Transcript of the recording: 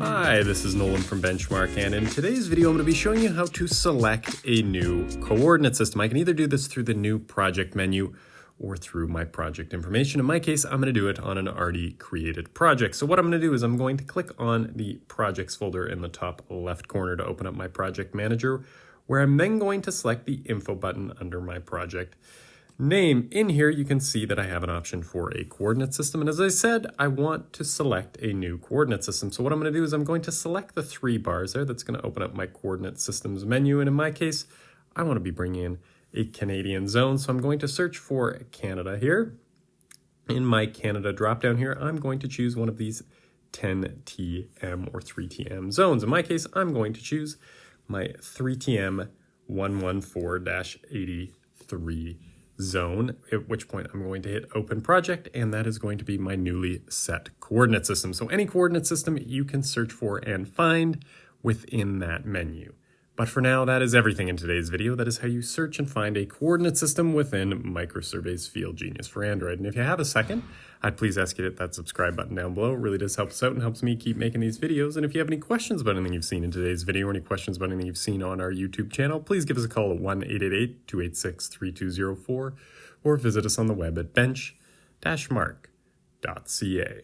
Hi, this is Nolan from Benchmark, and in today's video I'm going to be showing you how to select a new coordinate system. I can either do this through the new project menu or through my project information. In my case, I'm going to do it on an already created project. So what I'm going to do is I'm going to click on the projects folder in the top left corner to open up my project manager, where I'm then going to select the info button under my project name. In here, you can see that I have an option for a coordinate system. And as I said, I want to select a new coordinate system. So what I'm going to do is I'm going to select the three bars there. That's going to open up my coordinate systems menu. And in my case, I want to be bringing in a Canadian zone. So I'm going to search for Canada here. In my Canada dropdown here, I'm going to choose one of these 10TM or 3TM zones. In my case, I'm going to choose my 3TM 114-83 zone, at which point I'm going to hit open project, and that is going to be my newly set coordinate system. So any coordinate system you can search for and find within that menu. But for now, that is everything in today's video. That is how you search and find a coordinate system within Microsurvey's FieldGenius for Android. And if you have a second, I'd please ask you to hit that subscribe button down below. It really does help us out and helps me keep making these videos. And if you have any questions about anything you've seen in today's video or any questions about anything you've seen on our YouTube channel, please give us a call at 1-888-286-3204 or visit us on the web at bench-mark.ca.